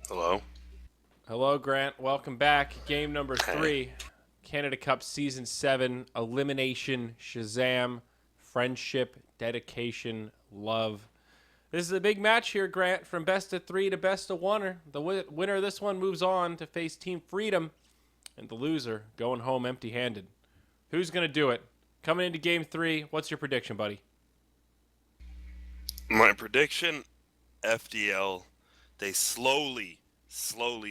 Hello? Hello, Grant. Welcome back. Game number Hey. 3, Canada Cup Season 7, Elimination, Shazam, Friendship, Dedication, Love. This is a big match here, Grant, from best of 3 to best of 1. The winner of this one moves on to face Team Freedom, and the loser going home empty-handed. Who's going to do it? Coming into Game 3, what's your prediction, buddy? My prediction, FDL, they slowly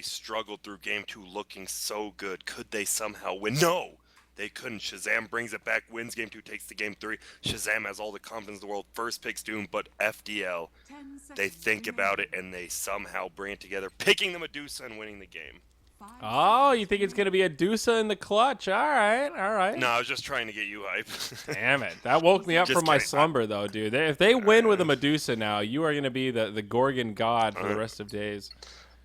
struggled through game 2 looking so good. Could they somehow win? No! They couldn't. Shazam brings it back, wins game 2, takes the game 3. Shazam has all the confidence in the world, first picks Doom, but FDL, they think about it and they somehow bring it together, picking the Medusa and winning the game. Oh, you think it's going to be a Deusa in the clutch? All right, all No, right. I was just trying to get you hype. Damn it. That woke me up Just from my kidding. slumber, though, dude. If they win with a Medusa now, you are going to be the Gorgon god for the rest of days.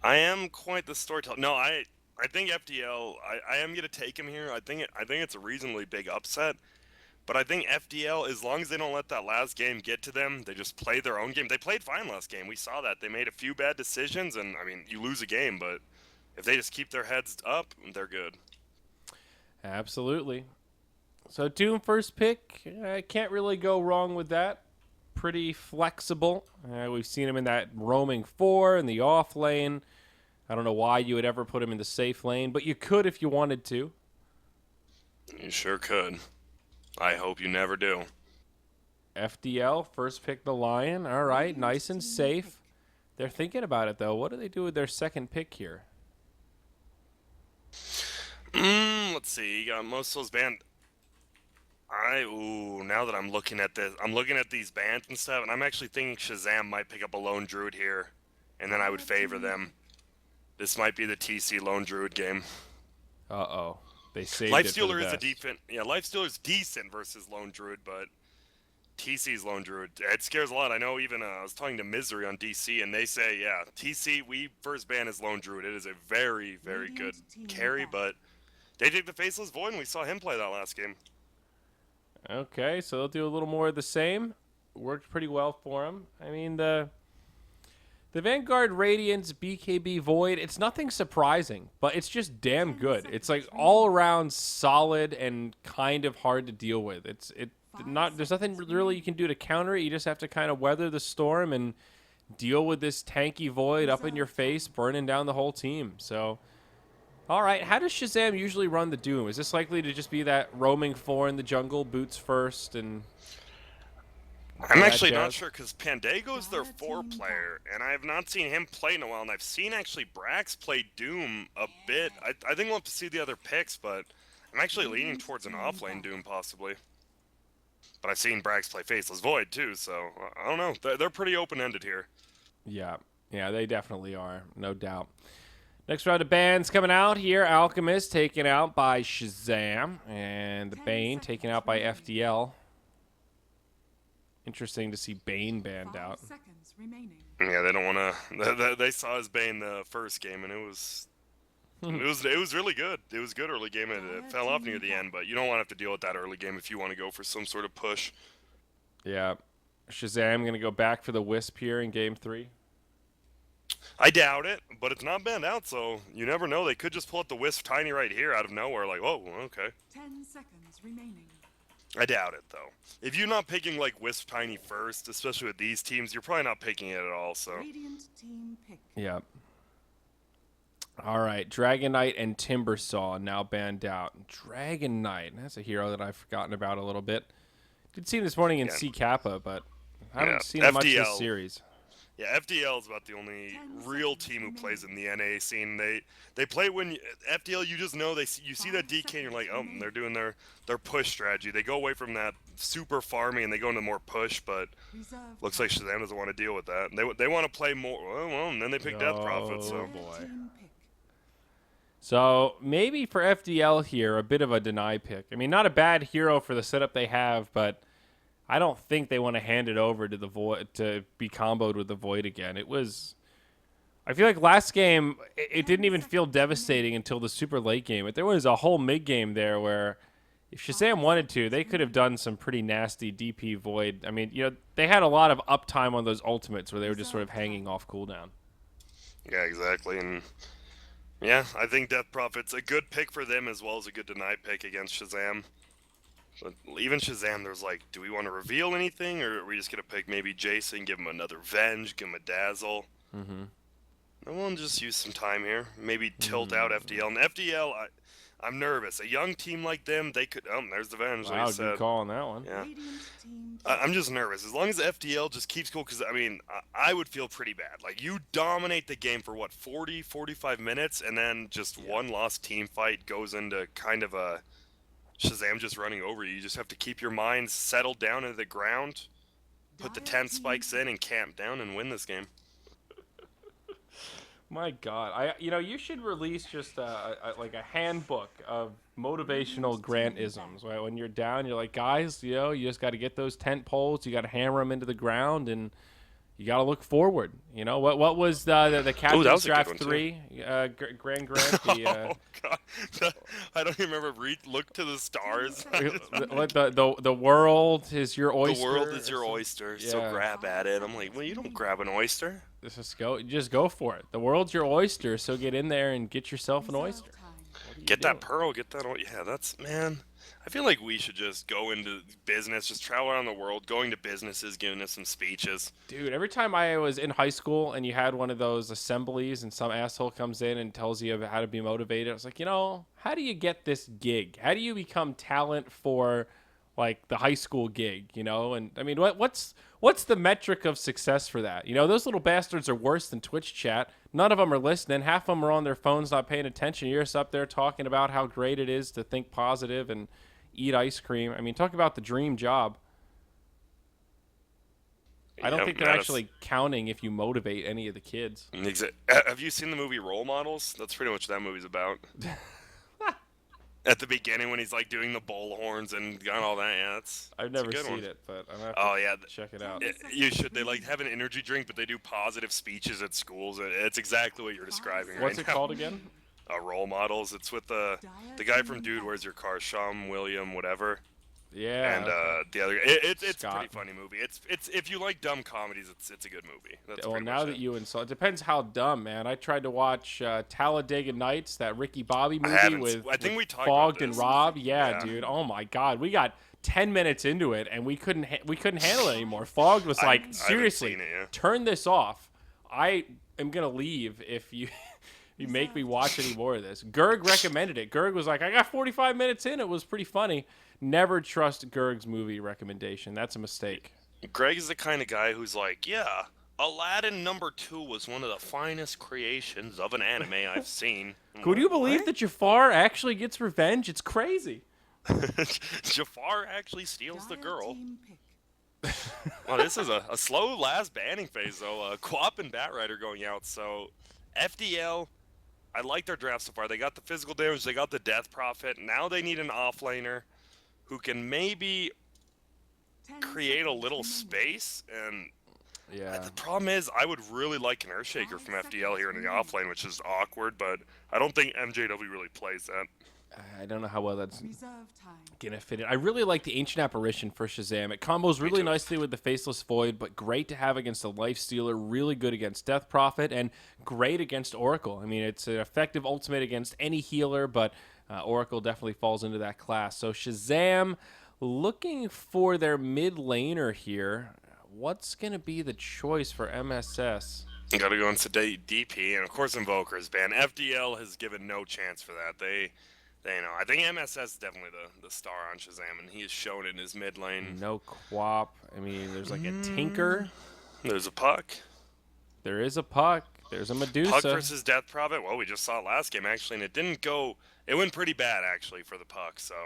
I am quite the storyteller. No, I think FDL. I am gonna take him here. I think it's a reasonably big upset. But I think FDL, as long as they don't let that last game get to them, they just play their own game. They played fine last game. We saw that. They made a few bad decisions, and I mean, you lose a game, but if they just keep their heads up, they're good. Absolutely. So, Doom first pick. I can't really go wrong with that. Pretty flexible. We've seen him in that roaming 4 in the off lane. I don't know why you would ever put him in the safe lane, but you could if you wanted to. You sure could. I hope you never do. FDL, first pick the Lion. All right, nice and safe. They're thinking about it, though. What do they do with their second pick here? Let's see. You got most of those banned. Now that I'm looking at this, I'm looking at these bans and stuff, and I'm actually thinking Shazam might pick up a lone druid here, and then I would favor them. This might be the TC lone druid game. Uh-oh. They saved it for the Lifestealer is a best. decent, yeah. Lifestealer's decent versus lone druid, but TC's lone druid it scares a lot. I know. Even I was talking to Misery on DC, and they say, yeah, TC we first ban is lone druid. It is a very good carry, but they take the faceless void, and we saw him play that last game. Okay, so they'll do a little more of the same. Worked pretty well for him. I mean, the Vanguard Radiance BKB Void, it's nothing surprising, but it's just damn good. It's like all around solid and kind of hard to deal with. There's nothing really you can do to counter it. You just have to kind of weather the storm and deal with this tanky Void up in your face, burning down the whole team. So, all right, how does Shazam usually run the Doom? Is this likely to just be that roaming 4 in the jungle, boots first, and I'm all that actually not jazz? sure because Pandago's their 4 player, and I have not seen him play in a while. And I've seen actually Brax play Doom a bit. I think we'll have to see the other picks, but I'm actually leaning towards an offlane Doom possibly. But I've seen Brax play Faceless Void too, so I don't know. They're pretty open-ended here. Yeah, yeah, they definitely are, no doubt. Next round of bans coming out here. Alchemist taken out by Shazam, and the Bane taken out by FDL. Interesting to see Bane banned out. Yeah, they don't want to. They saw his Bane the first game, and it was really good. It was good early game, and it fell off near the end. But you don't want to have to deal with that early game if you want to go for some sort of push. Yeah, Shazam going to go back for the Wisp here in game 3. I doubt it, but it's not banned out, so you never know. They could just pull out the Wisp Tiny right here out of nowhere, like, whoa, okay. 10 seconds remaining. I doubt it, though. If you're not picking, like, Wisp Tiny first, especially with these teams, you're probably not picking it at all, so. Radiant team pick. Yeah. All right, Dragon Knight and Timbersaw now banned out. Dragon Knight, that's a hero that I've forgotten about a little bit. Did see him this morning in Yeah. C Kappa, but I haven't Yeah, seen him much this FDL. series. Yeah, FDL is about the only real team who plays in the NA scene. They play when FDL. You just know you see that DK and you're like, oh, they're doing their push strategy. They go away from that super farming and they go into more push. But looks like Shazam doesn't want to deal with that. They want to play more. Well, and then they pick Death Prophet. So Boy. So maybe for FDL here, a bit of a deny pick. I mean, not a bad hero for the setup they have, but I don't think they want to hand it over to the Void to be comboed with the Void again. I feel like last game it didn't even feel devastating until the super late game. But there was a whole mid game there where if Shazam wanted to, they could have done some pretty nasty DP Void. I mean, they had a lot of uptime on those ultimates where they were just sort of hanging off cooldown. Yeah, exactly. And yeah, I think Death Prophet's a good pick for them as well as a good deny pick against Shazam. But even Shazam, there's like, do we want to reveal anything, or are we just gonna pick maybe Jason, give him another Venge, give him a Dazzle? Mm-hmm. No one just use some time here. Maybe tilt out FDL. And FDL, I'm nervous. A young team like them, they could. Oh, there's the Venge, like Wow, you good said. call on that one. Yeah. Radiant team I'm just nervous. As long as FDL just keeps cool, because, I mean, I would feel pretty bad. Like, you dominate the game for, what, 40, 45 minutes, and then just one lost team fight goes into kind of a Shazam just running over you. You just have to keep your mind settled down into the ground, put the 10 spikes in, and camp down and win this game. My God, you should release just like a handbook of motivational Grantisms. Right, when you're down, you're like, guys, you just got to get those tent poles, you got to hammer them into the ground, and you got to look forward. What was the Captain's Draft 3 GrandGrant? Oh God, I don't even remember. Look to the stars. the world is your oyster. The world is your oyster, so Yeah. grab at it. I'm like, well, you don't grab an oyster. Just go for it. The world's your oyster, so get in there and get yourself an oyster. Get that pearl, get that. Yeah, that's, man. I feel like we should just go into business, just travel around the world, going to businesses, giving us some speeches. Dude, every time I was in high school and you had one of those assemblies and some asshole comes in and tells you about how to be motivated, I was like, how do you get this gig? How do you become talent for like the high school gig, And I mean, what's the metric of success for that? Those little bastards are worse than Twitch chat. None of them are listening. Half of them are on their phones not paying attention. You're just up there talking about how great it is to think positive and eat ice cream. I mean, talk about the dream job. I don't think they're actually counting if you motivate any of the kids. Have you seen the movie Role Models? That's pretty much what that movie's about. At the beginning when he's like doing the bullhorns and all that, yeah, I've never seen it, but I'm gonna have to check it out. You should. They like have an energy drink, but they do positive speeches at schools. It's exactly what you're describing. What's it called again? Role Models. It's with the guy from Dude, Where's Your Car? Sean William, whatever. Yeah. And the other, it's a pretty funny movie. It's if you like dumb comedies, it's a good movie. That's well, now that you insult, it depends how dumb, man. I tried to watch Talladega Nights, that Ricky Bobby movie with Fogged and Rob. Yeah, dude. Oh my God, we got 10 minutes into it and we couldn't handle it anymore. Fogged was like, seriously, turn this off. I am gonna leave if you. You make me watch any more of this. Gerg recommended it. Gerg was like, I got 45 minutes in. It was pretty funny. Never trust Gerg's movie recommendation. That's a mistake. Greg is the kind of guy who's like, yeah, Aladdin *2 was one of the finest creations of an anime I've seen. Could you believe that Jafar actually gets revenge? It's crazy. Jafar actually steals the girl. Well, this is a slow last banning phase, though. Quap and Batrider going out, so FDL... I like their draft so far. They got the physical damage. They got the Death Prophet. Now they need an offlaner who can maybe create a little space. And the problem is, I would really like an Earthshaker from FDL here in the offlane, which is awkward. But I don't think MJW really plays that. I don't know how well that's gonna fit in. I really like the Ancient Apparition for Shazam. It combos really nicely with the Faceless Void, but great to have against a Lifestealer, really good against Death Prophet, and great against Oracle. I mean, it's an effective ultimate against any healer, but Oracle definitely falls into that class. So Shazam looking for their mid laner here. What's gonna be the choice for MSS? You gotta go into DP, and of course Invoker is banned. FDL has given no chance for that. They know. I think MSS is definitely the star on Shazam, and he has shown it in his mid lane. No Quap. I mean, there's like a Tinker. There's a Puck. There is a Puck. There's a Medusa. Puck versus Death Prophet. Well, we just saw it last game, actually, and it didn't go... It went pretty bad, actually, for the Puck, so...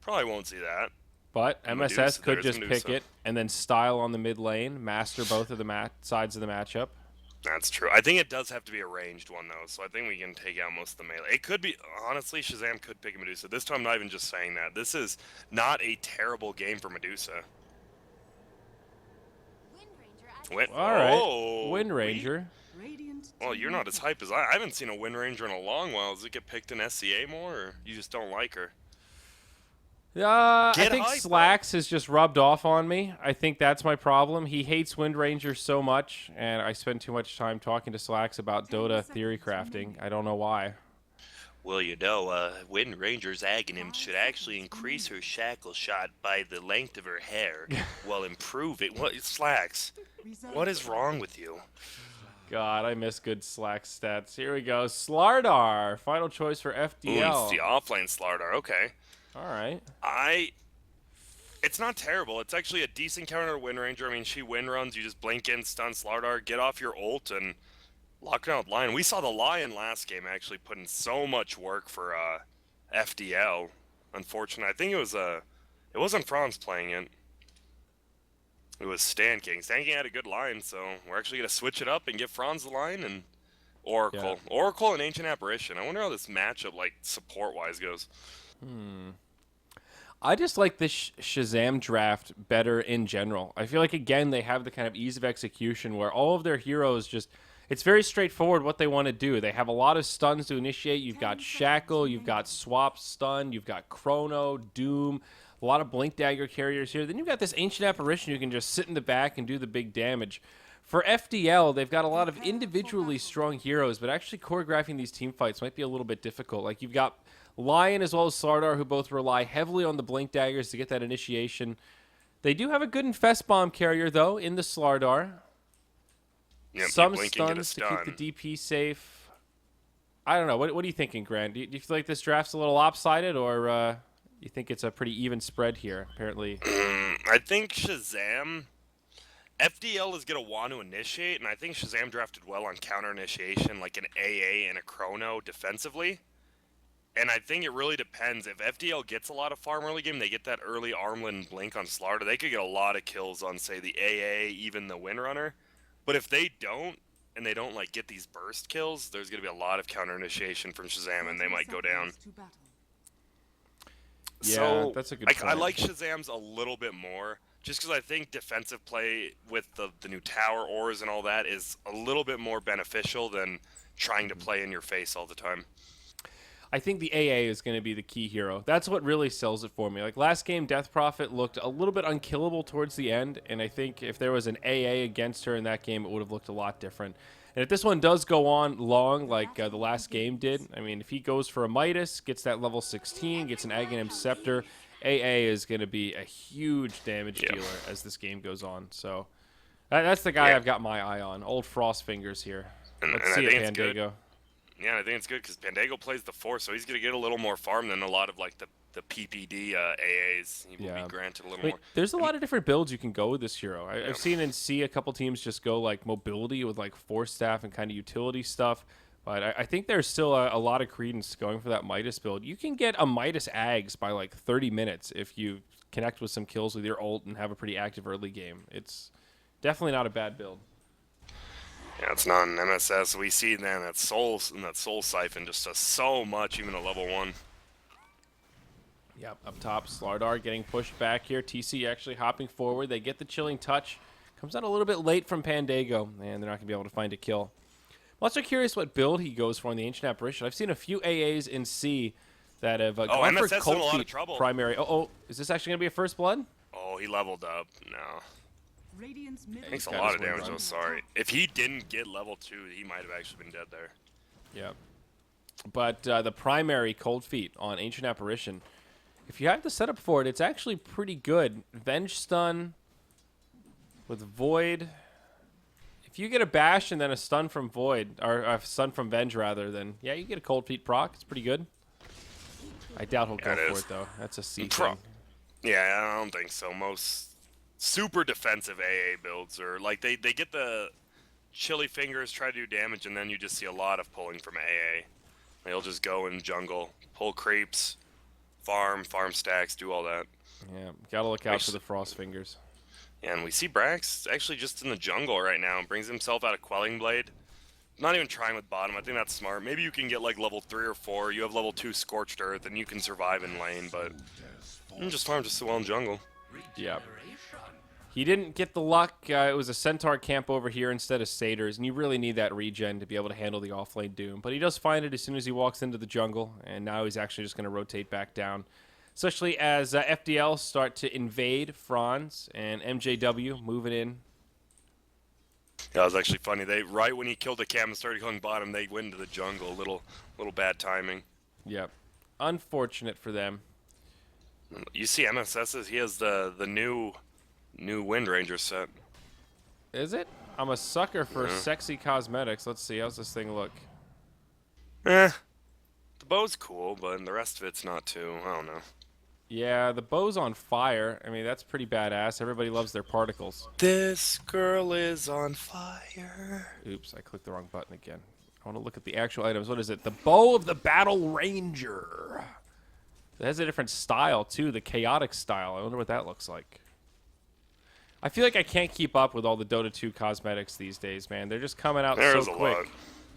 Probably won't see that. But MSS could just pick it and then style on the mid lane, master both of the sides of the matchup. That's true. I think it does have to be a ranged one, though, so I think we can take out most of the melee. It could be, honestly, Shazam could pick a Medusa. This time, I'm not even just saying that. This is not a terrible game for Medusa. All right, Wind Ranger. Well, you're not as hype as I haven't seen a Wind Ranger in a long while. Does it get picked in SCA more, or you just don't like her? I Get think hype, bro. Slacks has just rubbed off on me. I think that's my problem. He hates Wind Ranger so much, and I spend too much time talking to Slacks about 10 Dota theory seconds crafting. remaining. I don't know why. Well, you know, Wind Ranger's Aghanim 5 should actually seconds increase her remaining. shackle shot by the length of her hair while improving. What, Slacks? Reserve What is flight. wrong with you? God, I miss good Slacks stats. Here we go. Slardar, final choice for Ooh, it's FDL. the offlane Slardar. Okay. All right. It's not terrible. It's actually a decent counter to Wind Ranger. I mean, she wind runs. You just blink in, stun Slardar, get off your ult, and lock down with Lion. We saw the Lion last game actually put in so much work for FDL. Unfortunately, I think it wasn't Franz playing it. It was Stan King. Stan King had a good line, so we're actually gonna switch it up and give Franz the line and Oracle. Yeah. Oracle and Ancient Apparition. I wonder how this matchup, like support-wise, goes. I just like this Shazam draft better in general. I feel like, again, they have the kind of ease of execution where all of their heroes just... It's very straightforward what they want to do. They have a lot of stuns to initiate. You've got 10 Shackle, seconds you've got remaining. Swap Stun, you've got Chrono, Doom, a lot of Blink Dagger carriers here. Then you've got this Ancient Apparition who can just sit in the back and do the big damage. For FDL, they've got a lot of individually strong heroes, but actually choreographing these team fights might be a little bit difficult. Like, you've got Lion as well as Slardar, who both rely heavily on the Blink Daggers to get that initiation. They do have a good Infest Bomb carrier, though, in the Slardar. Yeah, Some blink and get a stuns to keep stun. the DP safe. I don't know. What are you thinking, Grant? Do you feel like this draft's a little lopsided, or you think it's a pretty even spread here, apparently? I think Shazam... FDL is going to want to initiate, and I think Shazam drafted well on counter initiation, like an AA and a Chrono defensively. And I think it really depends. If FDL gets a lot of farm early game, they get that early Armland Blink on Slardar, they could get a lot of kills on, say, the AA, even the Windrunner. But if they don't, and they don't like get these burst kills, there's going to be a lot of counter initiation from Shazam, and they 30 might go down. seconds to battle. Yeah, So that's a good I point. like Shazam's a little bit more, just because I think defensive play with the new tower ores and all that is a little bit more beneficial than trying to play in your face all the time. I think the AA is going to be the key hero. That's what really sells it for me. Like, last game, Death Prophet looked a little bit unkillable towards the end, and I think if there was an AA against her in that game, it would have looked a lot different. And if this one does go on long, like the last game did, I mean, if he goes for a Midas, gets that level 16, gets an Aghanim Scepter, AA is going to be a huge damage dealer as this game goes on. So that's the guy I've got my eye on. Old Frost Fingers here. And Let's I see think it, it's good. Pandago. Yeah, I think it's good because Pandago plays the 4, so he's going to get a little more farm than a lot of like the PPD AAs. He will Yeah. be granted a little Wait, more. there's a lot of different builds you can go with this hero. I've seen in C a couple teams just go like mobility with like force staff and kind of utility stuff. But I think there's still a lot of credence going for that Midas build. You can get a Midas Ags by like 30 minutes if you connect with some kills with your ult and have a pretty active early game. It's definitely not a bad build. Yeah, it's not an MSS. We see then that Soul Siphon just does so much, even at level 1. Yep, up top, Slardar getting pushed back here. TC actually hopping forward. They get the chilling touch. Comes out a little bit late from Pandago, and they're not going to be able to find a kill. I'm also curious what build he goes for in the Ancient Apparition. I've seen a few AAs in C that have gone for MSS in a Cold lot of Feet trouble. primary. Is this actually going to be a first blood? Oh, he leveled up. No. Radiant's middle Takes a got lot his of damage, wings though, on. sorry. If he didn't get level 2, he might have actually been dead there. Yeah. But the primary Cold Feet on Ancient Apparition, if you have the setup for it, it's actually pretty good. Venge stun with Void. If you get a bash and then a stun from Void, or a stun from Venge rather, then yeah, you get a Cold Feet proc. It's pretty good. I doubt he'll go it for is. it though. That's a C Pro- thing. Yeah, I don't think so. Most super defensive AA builds are like they get the chilly fingers, try to do damage, and then you just see a lot of pulling from AA. They'll just go in jungle, pull creeps, farm stacks, do all that. Yeah, gotta look out for the Frost Fingers. Yeah, and we see Brax actually just in the jungle right now. Brings himself out of Quelling Blade. Not even trying with bottom. I think that's smart. Maybe you can get like level 3 or 4. You have level 2 Scorched Earth, and you can survive in lane, but just farm just so well in jungle. Yeah. He didn't get the luck. It was a Centaur camp over here instead of Satyrs, and you really need that regen to be able to handle the offlane Doom. But he does find it as soon as he walks into the jungle, and now he's actually just going to rotate back down. especially as FDL start to invade Franz and MJW moving in. Yeah, it was actually funny. They right when he killed the cam and started going bottom, they went into the jungle. Little bad timing. Yep. Unfortunate for them. You see MSS's, he has the new Wind Ranger set. Is it? I'm a sucker for sexy cosmetics. Let's see. How's this thing look? The bow's cool, but the rest of it's not too. I don't know. Yeah, the bow's on fire. I mean, that's pretty badass. Everybody loves their particles. This girl is on fire. Oops, I clicked the wrong button again. I want to look at the actual items. What is it? The Bow of the Battle Ranger. It has a different style, too. The chaotic style. I wonder what that looks like. I feel like I can't keep up with all the Dota 2 cosmetics these days, man. They're just coming out There's so a quick. lot.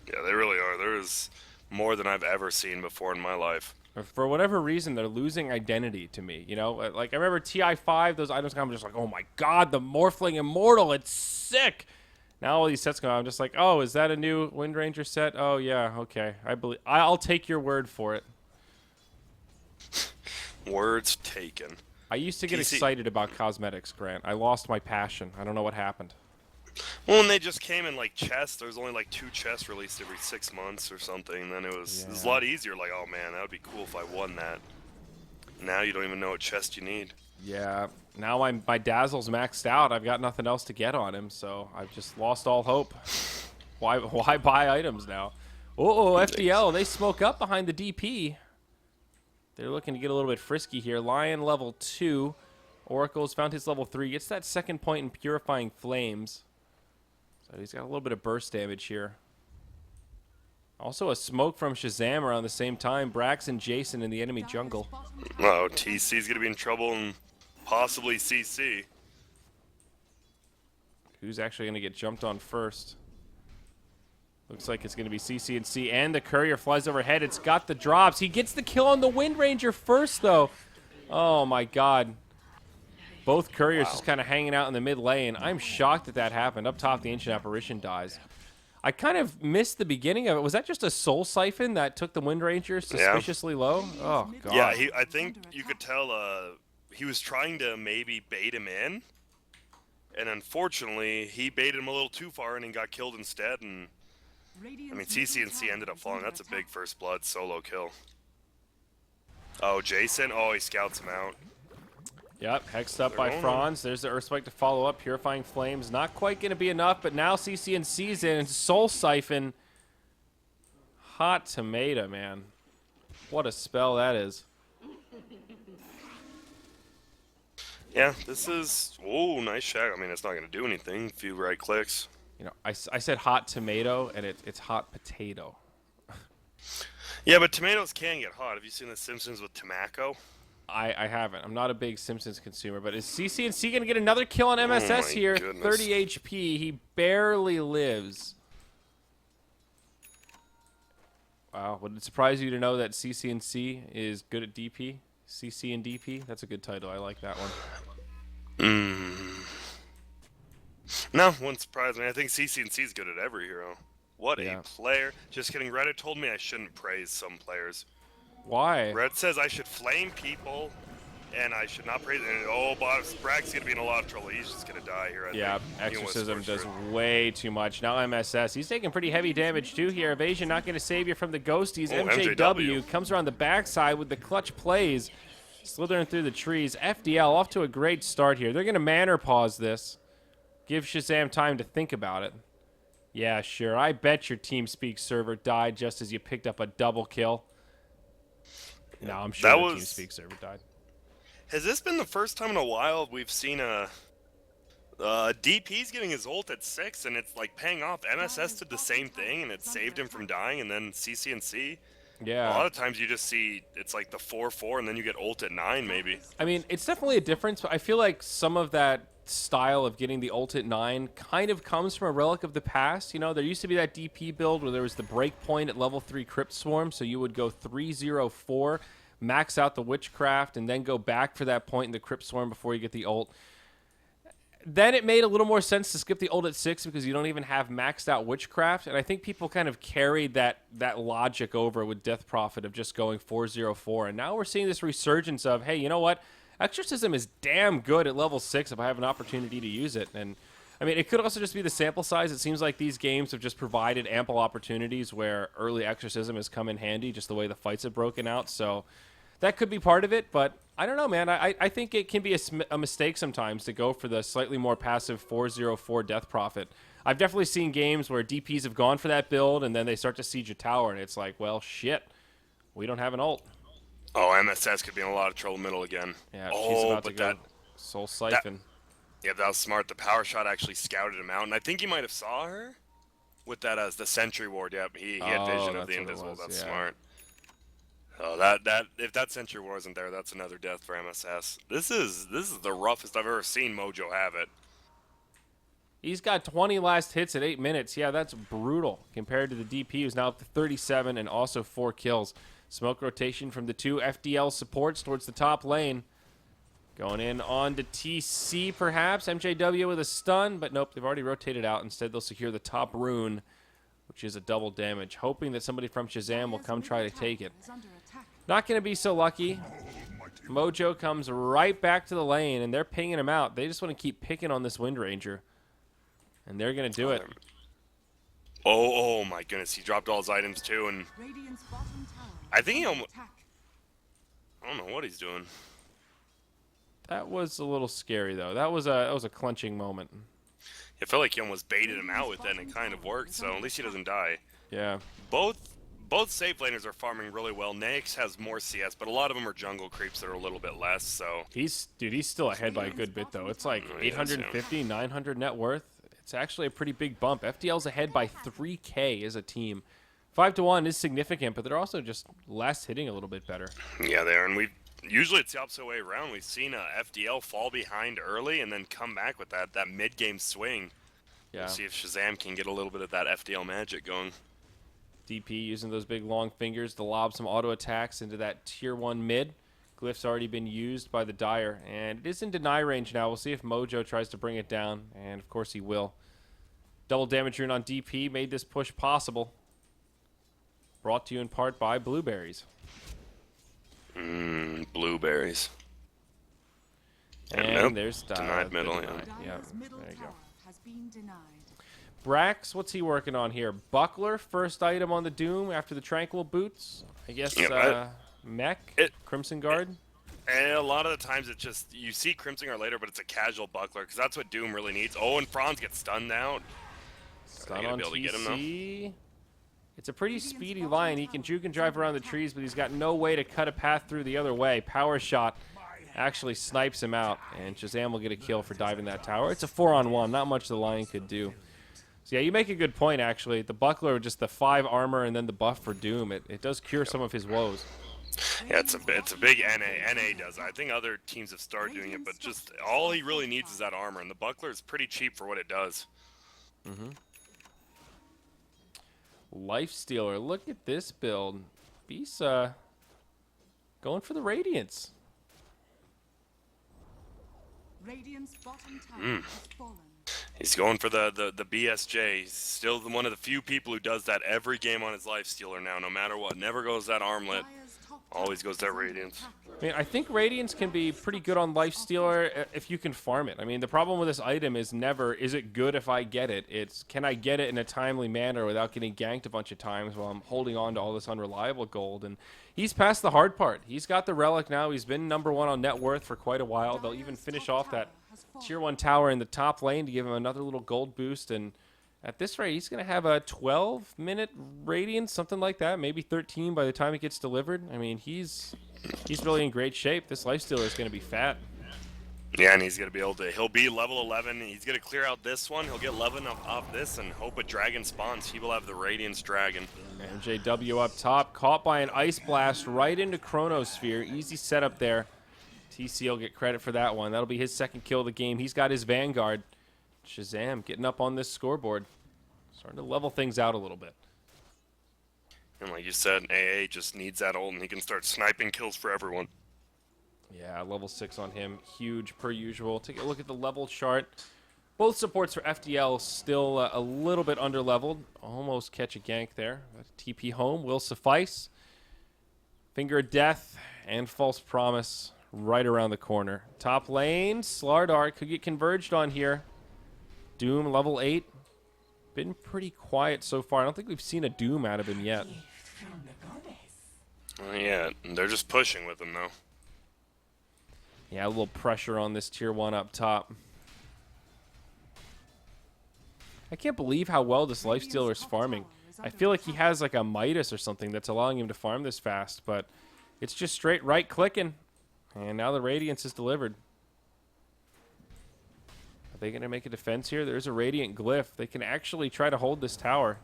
Yeah, they really are. There's more than I've ever seen before in my life. For whatever reason, they're losing identity to me. You know, like I remember TI5, those items come, I'm just like, oh my god, the Morphling Immortal, it's sick. Now all these sets come out, I'm just like, oh, is that a new Wind Ranger set? Oh yeah, okay. I'll take your word for it. Words taken. I used to get excited about cosmetics, Grant. I lost my passion. I don't know what happened. Well, when they just came in like chests, there was only like 2 chests released every 6 months or something. And then it was a lot easier. Like, oh man, that would be cool if I won that. Now you don't even know what chest you need. Yeah. Now my Dazzle's maxed out. I've got nothing else to get on him, so I've just lost all hope. Why buy items now? Uh-oh, FDL, they smoke up behind the DP. They're looking to get a little bit frisky here. Lion level 2. Oracle's found his level 3. Gets that second point in Purifying Flames. So he's got a little bit of burst damage here. Also a smoke from Shazam around the same time. Brax and Jason in the enemy jungle. Oh, TC's going to be in trouble and possibly CC. Who's actually going to get jumped on first? Looks like it's going to be CC and C, and the courier flies overhead. It's got the drops. He gets the kill on the Wind Ranger first, though. Oh, my God. Both couriers just kind of hanging out in the mid lane. I'm shocked that happened. Up top, the Ancient Apparition dies. I kind of missed the beginning of it. Was that just a Soul Siphon that took the Wind Ranger suspiciously low? Oh, God. Yeah, I think you could tell he was trying to maybe bait him in. And unfortunately, he baited him a little too far and he got killed instead. And I mean, CC and C ended up falling. That's a big first blood solo kill. Oh, Jason. Oh, he scouts him out. Yep, hexed up by Franz. There's the Earthspike to follow up. Purifying Flames. Not quite going to be enough, but now CC and C's in. And Soul Siphon. Hot tomato, man. What a spell that is. Yeah, this is... Oh, nice shot. I mean, it's not going to do anything. A few right clicks. You know, I said hot tomato, and it's hot potato. Yeah, but tomatoes can get hot. Have you seen The Simpsons with Tamaco? I haven't. I'm not a big Simpsons consumer, but is CC and C going to get another kill on MSS here? Goodness. 30 HP. He barely lives. Wow. Would it surprise you to know that CC and C is good at DP? CC and DP? That's a good title. I like that one. No, wouldn't surprise me. I think CC and C is good at every hero. What Yeah. a player. Just kidding. Reddit told me I shouldn't praise some players. Why? Reddit says I should flame people, and I should not praise them. And, oh, Bragg's going to be in a lot of trouble. He's just going to die here, I Yeah, think. He was Exorcism for does sure. way too much. Now MSS. He's taking pretty heavy damage too here. Evasion not going to save you from the ghosties. Oh, MJW MJW. comes around the backside with the clutch plays. Slithering through the trees. FDL off to a great start here. They're going to manner pause this. Give Shazam time to think about it. Yeah, sure. I bet your TeamSpeak server died just as you picked up a double kill. No, I'm sure That the was- TeamSpeak server died. Has this been the first time in a while we've seen a... DP's getting his ult at 6, and it's like paying off. MSS did the same thing, and it saved him from dying, and then CC and C. Yeah. A lot of times you just see it's like the 4-4, and then you get ult at 9, maybe. I mean, it's definitely a difference, but I feel like some of that style of getting the ult at 9 kind of comes from a relic of the past. You know, there used to be that DP build where there was the break point at level 3 Crypt Swarm, so you would go 3-0-4, max out the Witchcraft, and then go back for that point in the Crypt Swarm before you get the ult. then it made a little more sense to skip the ult at 6 because you don't even have maxed out Witchcraft. And I think people kind of carried that logic over with Death Prophet of just going 4-0-4. And now we're seeing this resurgence of, hey, you know what? Exorcism is damn good at level 6 if I have an opportunity to use it. And I mean, it could also just be the sample size. It seems like these games have just provided ample opportunities where early Exorcism has come in handy, just the way the fights have broken out. So that could be part of it, but I don't know, man. I think it can be a mistake sometimes to go for the slightly more passive 4-0-4 Death Prophet. I've definitely seen games where DPs have gone for that build, and then they start to siege a tower, and it's like, well, shit, we don't have an ult. Oh, MSS could be in a lot of trouble middle again. Yeah, oh, she's about to but go Soul Siphon. Yeah, that was smart. The power shot actually scouted him out, and I think he might have saw her with that as the Sentry Ward. Yep, he had vision of the invisible. That's smart. Oh, that if that Sentry Ward wasn't there, that's another death for MSS. This is the roughest I've ever seen Mojo have it. He's got 20 last hits at 8 minutes. Yeah, that's brutal compared to the DP, who's now up to 37 and also 4 kills. Smoke rotation from the 2 FDL supports towards the top lane. Going in on to TC, perhaps. MJW with a stun, but nope, they've already rotated out. Instead, they'll secure the top rune, which is a double damage, hoping that somebody from Shazam will come try to take it. Not going to be so lucky. Mojo comes right back to the lane, and they're pinging him out. They just want to keep picking on this Wind Ranger, and they're going to do it. Oh my goodness, he dropped all his items too, and I think he almost... I don't know what he's doing. That was a little scary, though. That was a clenching moment. It felt like he almost baited him out with that, and it kind of worked, so at least he doesn't die. Yeah. Both safe laners are farming really well. Naix has more CS, but a lot of them are jungle creeps that are a little bit less, so... He's still ahead by a good bit, though. It's like 850, 900 net worth. It's actually a pretty big bump. FDL's ahead by 3K as a team. 5-1 is significant, but they're also just less hitting a little bit better. Yeah, they are, and usually it's the opposite way around. We've seen FDL fall behind early and then come back with that mid-game swing. Yeah. We'll see if Shazam can get a little bit of that FDL magic going. DP using those big long fingers to lob some auto attacks into that tier 1 mid. Glyph's already been used by the Dire, and it is in deny range now. We'll see if Mojo tries to bring it down, and of course he will. Double damage rune on DP made this push possible. Brought to you in part by Blueberries. Blueberries. And nope, there's denied middle. Yeah, there you go. Brax, what's he working on here? Buckler, first item on the Doom after the Tranquil Boots. I guess Mech, Crimson Guard. And a lot of the times it's just, you see Crimson Guard later, but it's a casual Buckler, because that's what Doom really needs. Oh, and Franz gets stunned out. Stun on TC. It's a pretty speedy line. He can juke and drive around the trees, but he's got no way to cut a path through the other way. Power shot actually snipes him out, and Shazam will get a kill for diving that tower. It's a 4-on-1. Not much the line could do. So yeah, you make a good point, actually. The Buckler, just the 5 armor and then the buff for Doom, it does cure some of his woes. Yeah, it's a big NA. NA does it. I think other teams have started doing it, but just all he really needs is that armor, and the Buckler is pretty cheap for what it does. Lifestealer, look at this build. He's going for the Radiance. Radiant's bottom tower has fallen. He's going for the BSJ. He's still one of the few people who does that every game on his Lifestealer now, no matter what. Never goes that armlet. Always goes that Radiance. I mean, I think Radiance can be pretty good on Lifestealer if you can farm it. I mean, the problem with this item is never, is it good if I get it? It's, can I get it in a timely manner without getting ganked a bunch of times while I'm holding on to all this unreliable gold? And he's past the hard part. He's got the Relic now. He's been #1 on net worth for quite a while. They'll even finish off that tier 1 tower in the top lane to give him another little gold boost. And at this rate, he's going to have a 12-minute Radiance, something like that, maybe 13 by the time it gets delivered. I mean, he's really in great shape. This Lifestealer is going to be fat. Yeah, and he's going to be able to, he'll be level 11. He's going to clear out this one. He'll get 11 off this and hope a dragon spawns. He will have the Radiance Dragon. MJW up top, caught by an Ice Blast right into Chronosphere. Easy setup there. TC will get credit for that one. That'll be his second kill of the game. He's got his Vanguard. Shazam getting up on this scoreboard. Starting to level things out a little bit. And like you said, AA just needs that ult, and he can start sniping kills for everyone. Yeah, level 6 on him. Huge per usual. Take a look at the level chart. Both supports for FDL still a little bit underleveled. Almost catch a gank there. But TP home will suffice. Finger of Death and False Promise right around the corner. Top lane, Slardar could get converged on here. Doom level 8. Been pretty quiet so far. I don't think we've seen a Doom out of him yet. Yeah, they're just pushing with him though. Yeah, a little pressure on this tier 1 up top. I can't believe how well this Lifestealer is farming. I feel like he has like a Midas or something that's allowing him to farm this fast, but it's just straight right clicking. And now the Radiance is delivered. Are they going to make a defense here? There's a Radiant Glyph. They can actually try to hold this tower.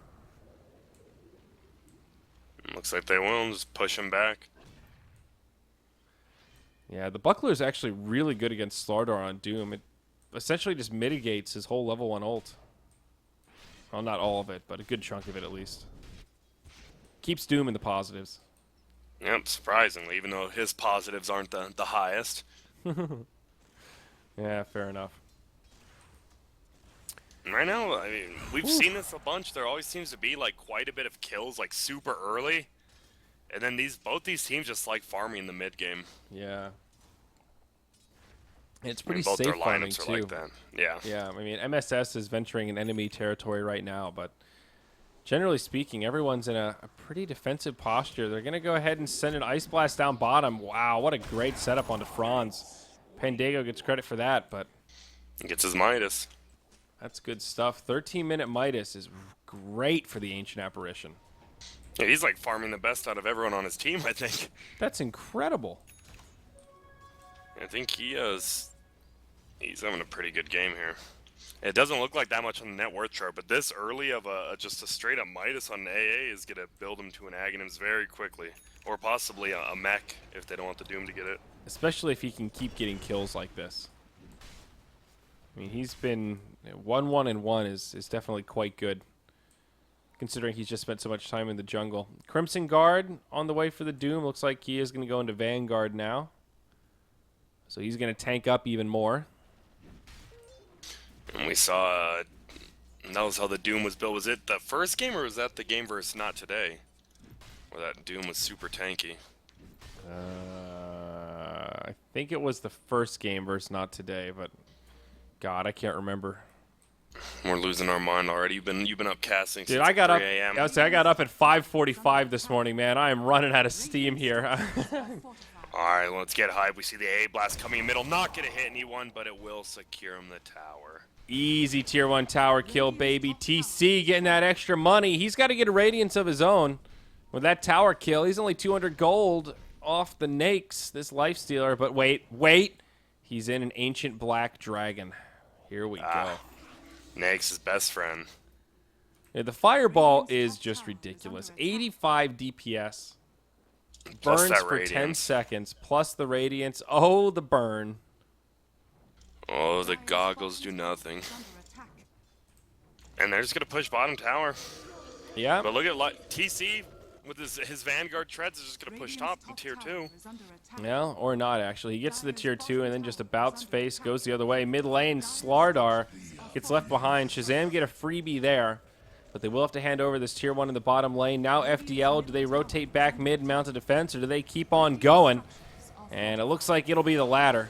Looks like they will. Just push him back. Yeah, the Buckler is actually really good against Slardar on Doom. It essentially just mitigates his whole level 1 ult. Well, not all of it, but a good chunk of it at least. Keeps Doom in the positives. Yep, surprisingly, even though his positives aren't the highest. Yeah, fair enough. And right now, I mean, we've seen this a bunch. There always seems to be like quite a bit of kills like super early. And then both these teams just like farming the mid game. Yeah. It's pretty both safe their farming lineups too. are like that. Yeah. Yeah, I mean, MSS is venturing in enemy territory right now, but generally speaking, everyone's in a pretty defensive posture. They're going to go ahead and send an Ice Blast down bottom. Wow, what a great setup onto Franz. Pandago gets credit for that, but He gets his Midas. that's good stuff. 13-minute Midas is great for the Ancient Apparition. Yeah, he's like farming the best out of everyone on his team, I think. That's incredible. I think he's having a pretty good game here. It doesn't look like that much on the net worth chart, but this early of just a straight up Midas on an AA is going to build him to an Aghanims very quickly. Or possibly a mech if they don't want the Doom to get it. Especially if he can keep getting kills like this. I mean, he's been 1-1-1 is definitely quite good, considering he's just spent so much time in the jungle. Crimson Guard on the way for the Doom. Looks like he is going to go into Vanguard now. So he's going to tank up even more. And we saw that was how the Doom was built. Was it the first game or was that the game versus Not Today? Where that Doom was super tanky. I think it was the first game versus Not Today, but God, I can't remember. We're losing our mind already. You've been up casting Dude, since I got 3 up. a.m. I got up at 5:45 this morning, man. I am running out of steam here. Alright, let's get hype. We see the A blast coming in middle. Not gonna hit anyone, but it will secure him the tower. Easy tier 1 tower kill, baby. TC getting that extra money. He's got to get a Radiance of his own. With that tower kill, he's only 200 gold off the Nakes, this Lifestealer. But wait. He's in an Ancient Black Dragon. Here we go. Nake's his best friend. Yeah, the Fireball is just ridiculous. 85 DPS. Plus Burns that for 10 Radiance. seconds, plus the Radiance. Oh, the burn. Oh, the goggles do nothing. And they're just gonna push bottom tower. Yeah. But look at TC with his Vanguard treads is just gonna push top in tier 2. Yeah, or not, actually. He gets to the tier 2 and then just about face goes the other way. Mid lane, Slardar gets left behind. Shazam get a freebie there. But they will have to hand over this tier 1 in the bottom lane. Now FDL, do they rotate back mid, mount a defense, or do they keep on going? And it looks like it'll be the latter.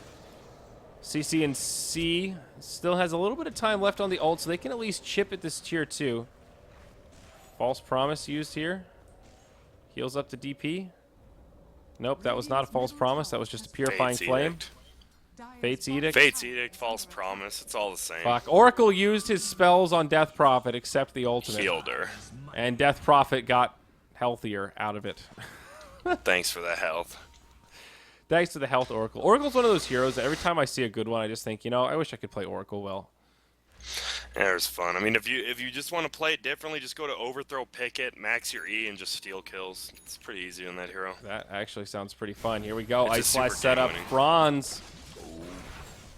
CC and C still has a little bit of time left on the ult, so they can at least chip at this tier 2. False Promise used here. Heals up to DP. Nope, that was not a False Promise. That was just a Purifying Fate's Flame. Edict. Fate's Edict. Fate's Edict, False Promise, it's all the same. Fuck. Oracle used his spells on Death Prophet, except the ultimate. Healed her. And Death Prophet got healthier out of it. Thanks for the health. Thanks to the health Oracle. Oracle's one of those heroes that every time I see a good one, I just think, I wish I could play Oracle well. Yeah, it was fun. I mean, if you just want to play it differently, just go to Overthrow, pick it, max your E, and just steal kills. It's pretty easy on that hero. That actually sounds pretty fun. Here we go. It's a Ice super Blast setup. game-winning. Franz.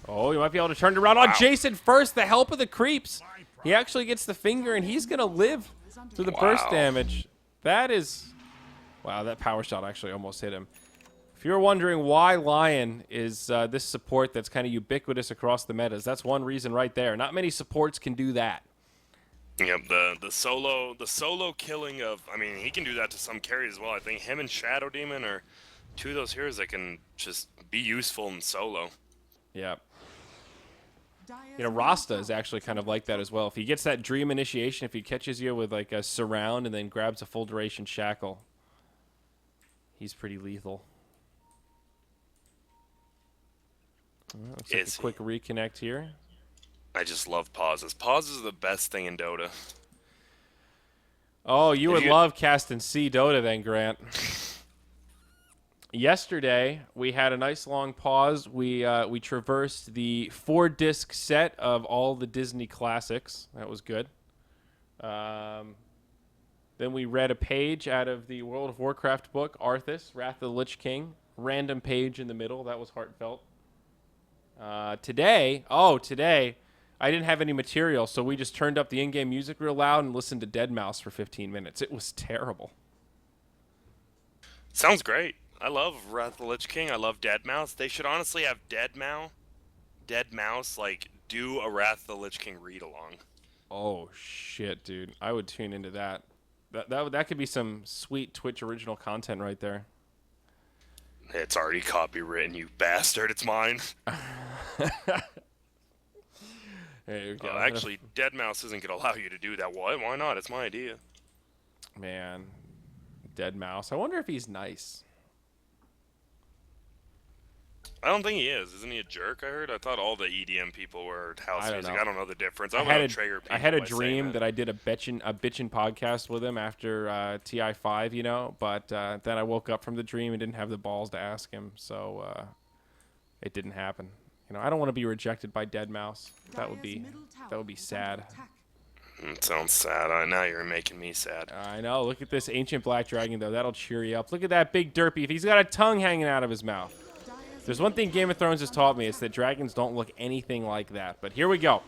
Oh, you might be able to turn it around on Jason first. The help of the creeps. He actually gets the finger, and he's going to live through the burst Wow. damage. That is... Wow, that power shot actually almost hit him. If you're wondering why Lion is this support that's kind of ubiquitous across the metas, that's one reason right there. Not many supports can do that. Yep, the solo killing of, I mean, he can do that to some carries as well. I think him and Shadow Demon are two of those heroes that can just be useful in solo. Yeah. You know, Rasta is actually kind of like that as well. If he gets that dream initiation, if he catches you with like a surround and then grabs a full duration shackle, he's pretty lethal. Looks like a quick reconnect here. I just love pauses. Pauses are the best thing in Dota. Oh, you would love casting C Dota then, Grant. Yesterday, we had a nice long pause. We traversed the 4-disc set of all the Disney classics. That was good. Then we read a page out of the World of Warcraft book, Arthas, Wrath of the Lich King. Random page in the middle. That was heartfelt. Today, I didn't have any material, so we just turned up the in-game music real loud and listened to Deadmau5 for 15 minutes. It was terrible. Sounds great. I love Wrath of the Lich King. I love Deadmau5. They should honestly have Deadmau5, like, do a Wrath of the Lich King read-along. Oh, shit, dude. I would tune into that. That could be some sweet Twitch original content right there. It's already copywritten, you bastard. It's mine. There you go. Actually, Deadmau5 isn't going to allow you to do that. What? Why not? It's my idea. Man. Deadmau5. I wonder if he's nice. I don't think he is. Isn't he a jerk, I heard? I thought all the EDM people were house music. I don't know the difference. I had a dream that I did a bitchin' podcast with him after TI5, you know, but then I woke up from the dream and didn't have the balls to ask him, so it didn't happen. You know, I don't want to be rejected by Deadmau5. That would be sad. It sounds sad. Now you're making me sad. I know. Look at this ancient black dragon, though. That'll cheer you up. Look at that big derpy. If he's got a tongue hanging out of his mouth. There's one thing Game of Thrones has taught me. It's that dragons don't look anything like that. But here we go.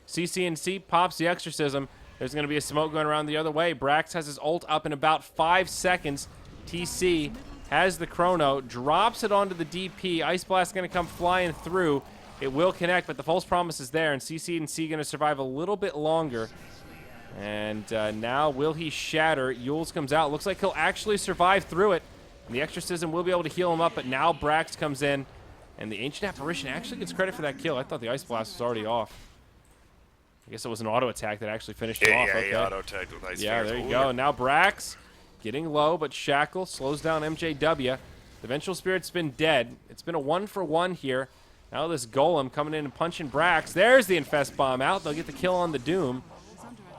CCNC pops the exorcism. There's going to be a smoke going around the other way. Brax has his ult up in about 5 seconds. TC has the chrono. Drops it onto the DP. Ice Blast going to come flying through. It will connect, but the false promise is there. And CCNC going to survive a little bit longer. And now will he shatter? Yules comes out. Looks like he'll actually survive through it. And the Exorcism will be able to heal him up, but now Brax comes in, and the Ancient Apparition actually gets credit for that kill. I thought the Ice Blast was already off. I guess it was an auto attack that actually finished him off. Yeah, Okay. he auto attacked with Ice Yeah, there you go. Now Brax getting low, but Shackle slows down MJW. The Vengeful Spirit's been dead. It's been a 1-for-1 here. Now this Golem coming in and punching Brax. There's the Infest Bomb out. They'll get the kill on the Doom.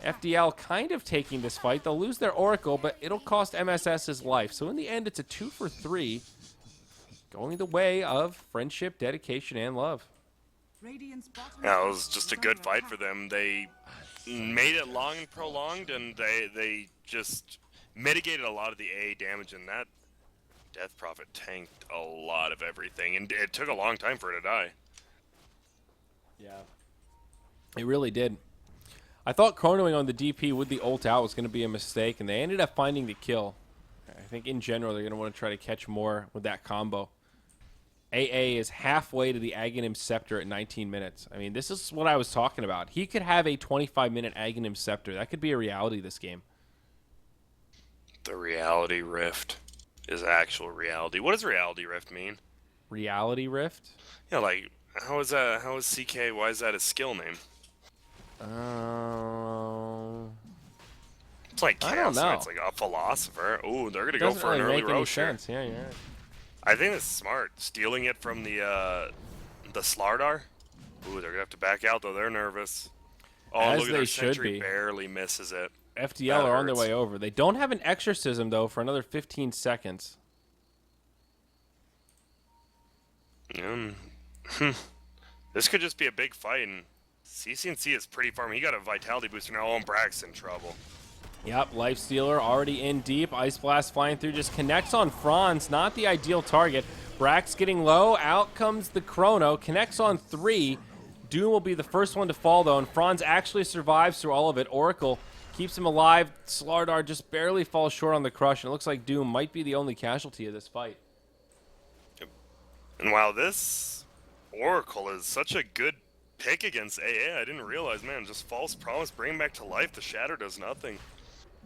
FDL kind of taking this fight. They'll lose their Oracle, but it'll cost MSS his life. So in the end, it's a 2-for-3, going the way of friendship, dedication, and love. Yeah, it was just a good fight for them. They made it long and prolonged, and they just mitigated a lot of the AA damage, and that Death Prophet tanked a lot of everything, and it took a long time for it to die. Yeah. It really did. I thought chronoing on the DP with the ult out was going to be a mistake, and they ended up finding the kill. I think in general they're going to want to try to catch more with that combo. AA is halfway to the Aghanim Scepter at 19 minutes. I mean, this is what I was talking about. He could have a 25-minute Aghanim Scepter. That could be a reality this game. The Reality Rift is actual reality. What does Reality Rift mean? Reality Rift? Yeah, like, how is that? How is CK? Why is that a skill name? It's like Chaos. I don't know. It's like a philosopher. Ooh, they're gonna go for really an early make any roast here. sense. Yeah, yeah. I think it's smart. Stealing it from the Slardar. Ooh, they're gonna have to back out though. They're nervous. Oh, As look at they their should sentry be. barely misses it. FDL That are on their hurts. way over. They don't have an Exorcism, though, for another 15 seconds. This could just be a big fight, and CCNC is pretty farm. He got a Vitality booster now. Oh, and Brax in trouble. Yep, Lifestealer already in deep. Ice Blast flying through, just connects on Franz. Not the ideal target. Brax getting low. Out comes the Chrono. Connects on 3. Doom will be the first one to fall, though, and Franz actually survives through all of it. Oracle keeps him alive. Slardar just barely falls short on the crush, and it looks like Doom might be the only casualty of this fight. And wow, this Oracle is such a good pick against AA. I didn't realize, man, just false promise, bring him back to life. The shatter does nothing.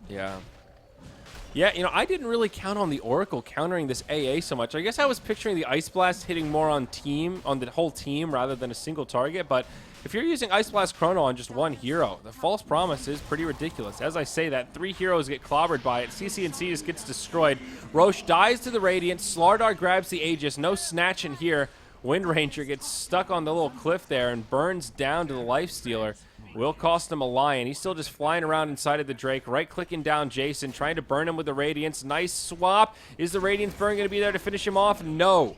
Yeah. Yeah, you know, I didn't really count on the Oracle countering this AA so much. I guess I was picturing the Ice Blast hitting more on the whole team rather than a single target, but if you're using Ice Blast Chrono on just one hero, the false promise is pretty ridiculous. As I say that, 3 heroes get clobbered by it. CC&C just gets destroyed. Roche dies to the Radiant. Slardar grabs the Aegis. No snatch in here. Wind Ranger gets stuck on the little cliff there and burns down to the Lifestealer. Will cost him a lion. He's still just flying around inside of the Drake, right-clicking down Jason, trying to burn him with the Radiance. Nice swap. Is the Radiance burn going to be there to finish him off? No.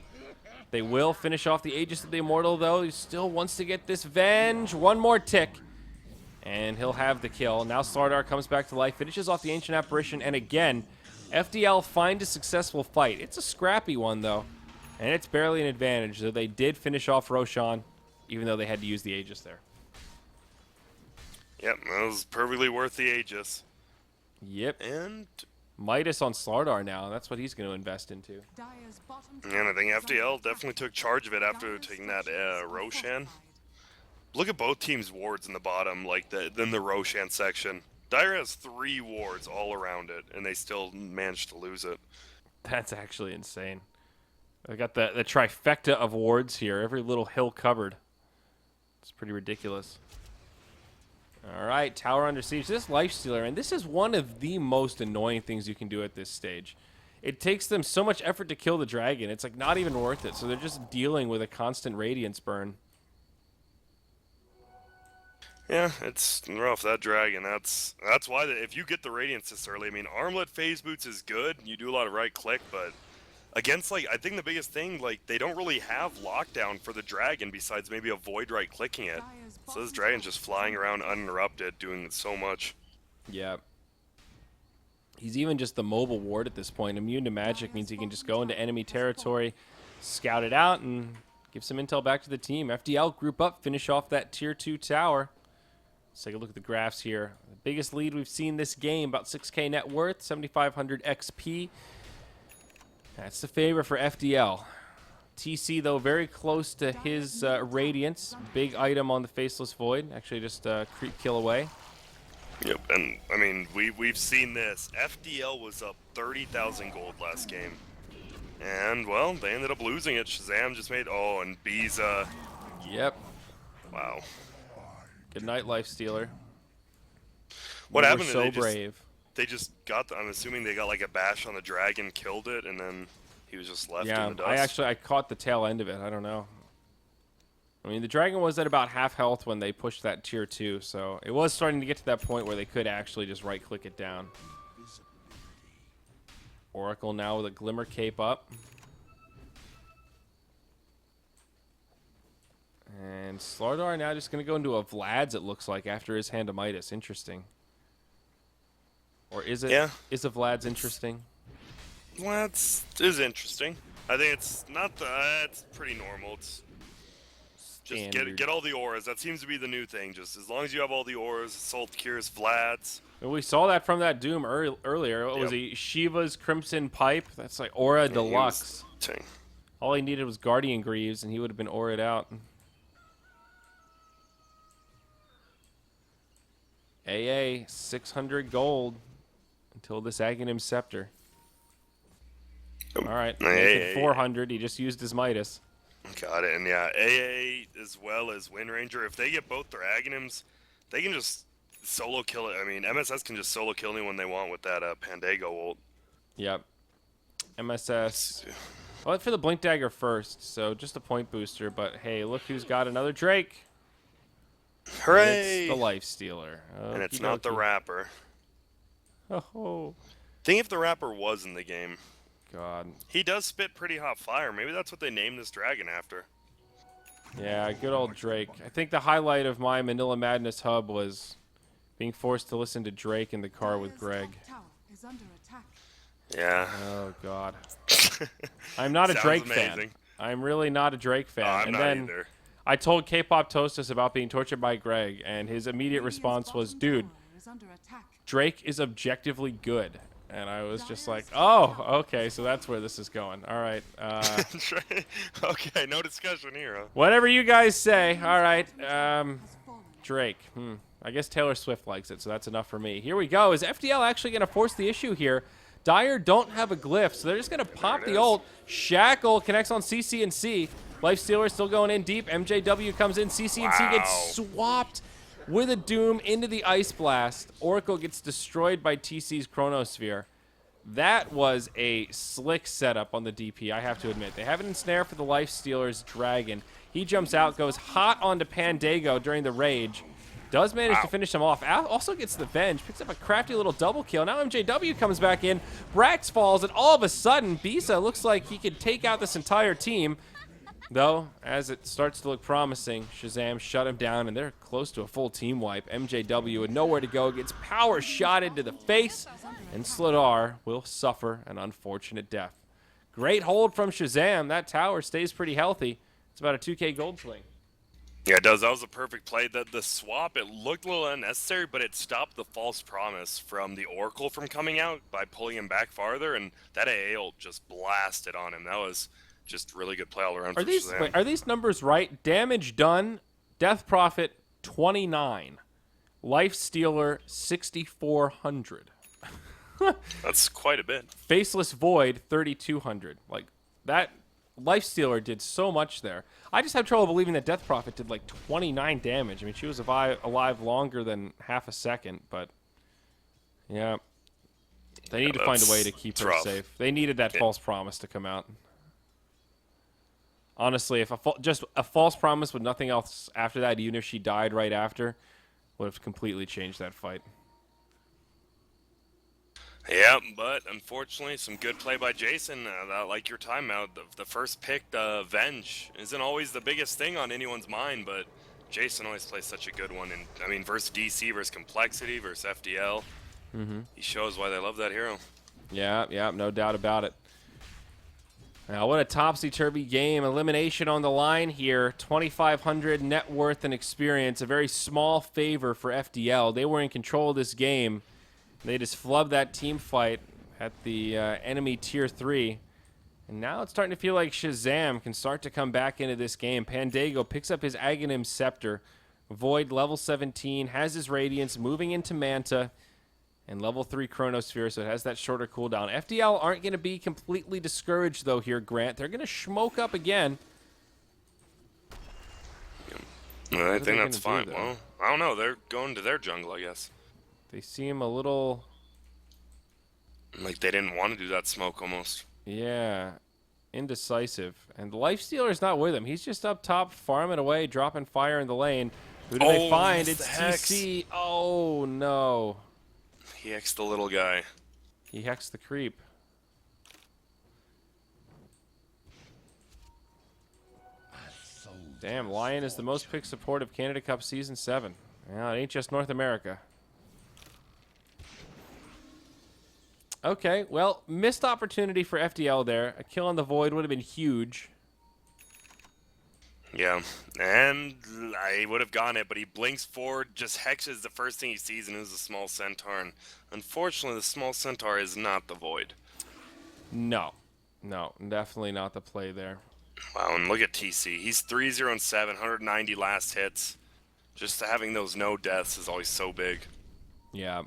They will finish off the Aegis of the Immortal, though. He still wants to get this Venge. One more tick, and he'll have the kill. Now Slardar comes back to life, finishes off the Ancient Apparition, and again, FDL find a successful fight. It's a scrappy one, though, and it's barely an advantage, though they did finish off Roshan, even though they had to use the Aegis there. Yep, that was perfectly worth the Aegis. Yep. And Midas on Slardar now. That's what he's going to invest into. Dire's bottom And I think tower is under FDL attack. definitely took charge of it after Dire's taking that structures are Roshan. fortified. Look at both teams' wards in the bottom, like then the Roshan section. Dire has 3 wards all around it, and they still managed to lose it. That's actually insane. I got the trifecta of wards here. Every little hill covered. It's pretty ridiculous. All right, tower under siege. This Lifestealer, and this is one of the most annoying things you can do at this stage. It takes them so much effort to kill the dragon. It's like not even worth it. So they're just dealing with a constant radiance burn. Yeah, it's rough. That dragon. That's why if you get the radiance this early, I mean, armlet phase boots is good. You do a lot of right click, but against I think the biggest thing, they don't really have lockdown for the dragon besides maybe avoid right clicking it. Dire's So bottom this dragon's tower just is flying under around uninterrupted, doing so much. Yeah. He's even just the mobile ward at this point. Immune to magic means he can just go into enemy territory, scout it out, and give some intel back to the team. FDL group up, finish off that tier 2 tower. Let's take a look at the graphs here. The biggest lead we've seen this game, about 6K net worth, 7,500 XP. That's the favor for FDL. TC, though, very close to his Radiance. Big item on the Faceless Void. Actually, just creep kill away. Yep, and I mean we've seen this. FDL was up 30,000 gold last game, and well, they ended up losing it. Shazam just made and Biza. Yep. Wow. Good night, Lifestealer. What You happened? were so They brave. just got. I'm assuming they got like a bash on the dragon, killed it, and then he was just left Yeah, in the dust. I caught the tail end of it. I don't know. I mean, the dragon was at about half health when they pushed that tier 2, so it was starting to get to that point where they could actually just right-click it down. Oracle now with a Glimmer Cape up. And Slardar now just going to go into a Vlad's, it looks like, after his Hand of Midas. Interesting. Or is it? Yeah. Is a Vlad's interesting? Well, it is interesting. I think it's not it's pretty normal. It's just Standard. get all the auras. That seems to be the new thing. Just as long as you have all the auras, Assault Cures, Vlad's. And we saw that from that Doom earlier. What was he? Shiva's Crimson Pipe. That's like Aura Deluxe. Dang. All he needed was Guardian Greaves, and he would have been aura'd out. AA, 600 gold until this Aghanim Scepter. All right, making 400. He just used his Midas. Got it. And yeah, AA as well as Wind Ranger, if they get both their Aghanims, they can just solo kill it. I mean, MSS can just solo kill anyone they want with that Pandago ult. Yep. MSS. I went for the Blink Dagger first, so just a point booster. But hey, look who's got another Drake. Hooray! It's the Lifestealer. And it's not the Rapper. Oh, Think if the Rapper was in the game. God. He does spit pretty hot fire. Maybe that's what they named this dragon after. Yeah, good old Drake. I think the highlight of my Manila Madness hub was being forced to listen to Drake in the car with Dire's Greg. top tower is under attack. Yeah. Oh, God. I'm not a Sounds Drake amazing. fan. I'm really not a Drake fan. I'm and not then either. I told K-Pop Toastus about being tortured by Greg, and his immediate Radiant's response was, bottom dude, tower is under attack. Drake is objectively good. And I was just like, oh, okay, so that's where this is going. All right. Okay, no discussion here. Huh? Whatever you guys say. All right. Drake. I guess Taylor Swift likes it, so that's enough for me. Here we go. Is FDL actually going to force the issue here? Dire don't have a glyph, so they're just going to pop the ult. Shackle connects on CC and C. Lifestealer still going in deep. MJW comes in. CC and C gets swapped with a Doom into the Ice Blast. Oracle gets destroyed by TC's Chronosphere. That was a slick setup on the DP, I have to admit. They have an ensnare for the Lifestealer's Dragon. He jumps out, goes hot onto Pandago during the Rage. Does manage to finish him off. Also gets the Venge. Picks up a crafty little double kill. Now MJW comes back in. Brax falls, and all of a sudden, Bisa looks like he could take out this entire team. Though, as it starts to look promising, Shazam shut him down, and they're close to a full team wipe. MJW with nowhere to go gets power shot into the face, and Sladar will suffer an unfortunate death. Great hold from Shazam. That tower stays pretty healthy. It's about a 2K gold swing. Yeah, it does. That was a perfect play. The swap, it looked a little unnecessary, but it stopped the false promise from the Oracle from coming out by pulling him back farther, and that AA ult just blasted on him. That was just really good play all around for Shazam. Wait, are these numbers right? Damage done, Death Prophet 29, Life Stealer 6,400. That's quite a bit. Faceless Void 3,200. Like that, Life Stealer did so much there. I just have trouble believing that Death Prophet did like 29 damage. I mean, she was alive longer than half a second, but yeah. They need to find a way to keep her safe. They needed that false promise to come out. Honestly, if just a false promise with nothing else after that, even if she died right after, would have completely changed that fight. Yeah, but unfortunately, some good play by Jason. Like your timeout, the first pick, the Venge, isn't always the biggest thing on anyone's mind, but Jason always plays such a good one. And I mean, versus DC, versus Complexity, versus FDL, he shows why they love that hero. Yeah, no doubt about it. Now, what a topsy-turvy game. Elimination on the line here. 2,500 net worth and experience. A very small favor for FDL. They were in control of this game. They just flubbed that team fight at the enemy tier 3. And now it's starting to feel like Shazam can start to come back into this game. Pandago picks up his Aghanim Scepter. Void, level 17, has his Radiance, moving into Manta. And level 3 Chronosphere, so it has that shorter cooldown. FDL aren't going to be completely discouraged, though, here, Grant. They're going to smoke up again. I think that's fine. Well, I don't know. They're going to their jungle, I guess. They seem a little... like they didn't want to do that smoke, almost. Yeah. Indecisive. And the Lifestealer's not with him. He's just up top, farming away, dropping fire in the lane. Who do they find? It's TC. Oh, no. He hexed the little guy. He hexed the creep. Damn, Lion is the most picked support of Canada Cup Season 7. Yeah, it ain't just North America. Okay, well, missed opportunity for FDL there. A kill on the Void would have been huge. Yeah, and I would have gotten it, but he blinks forward, just hexes the first thing he sees, and it was a small centaur. And unfortunately, the small centaur is not the Void. No, definitely not the play there. Wow, and look at TC. He's 3-0-7, 190 last hits. Just having those no deaths is always so big. Yeah,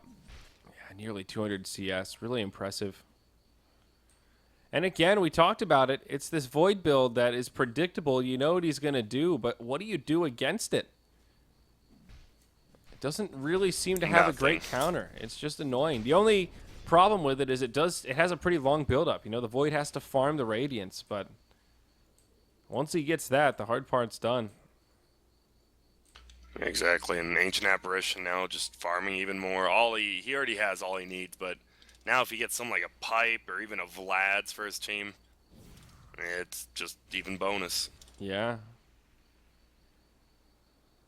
nearly 200 CS. Really impressive. And again, we talked about it. It's this Void build that is predictable. You know what he's going to do, but what do you do against it? It doesn't really seem to have a great counter. It's just annoying. The only problem with it is it has a pretty long build-up. You know, the Void has to farm the Radiance, but once he gets that, the hard part's done. Exactly, and Ancient Apparition now just farming even more. He already has all he needs, but now if he gets something like a Pipe or even a Vlad's for his team, it's just even bonus. Yeah,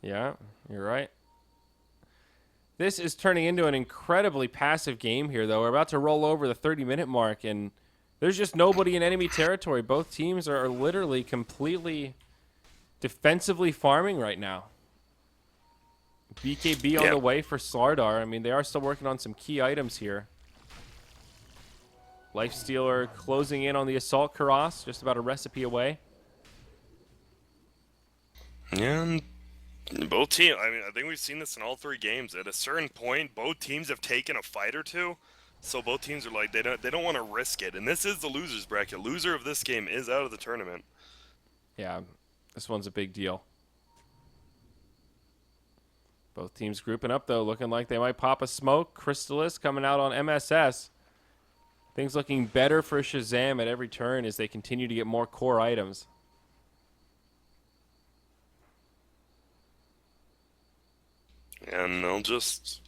you're right. This is turning into an incredibly passive game here, though. We're about to roll over the 30-minute mark, and there's just nobody in enemy territory. Both teams are literally completely defensively farming right now. BKB on the way for Slardar. I mean, they are still working on some key items here. Lifestealer closing in on the Assault Karas, just about a recipe away. Yeah, and both teams, I mean, I think we've seen this in all 3 games. At a certain point, both teams have taken a fight or two. So both teams are like, they don't want to risk it. And this is the loser's bracket. Loser of this game is out of the tournament. Yeah, this one's a big deal. Both teams grouping up, though, looking like they might pop a smoke. Crystallis coming out on MSS. Things looking better for Shazam at every turn as they continue to get more core items. And they'll just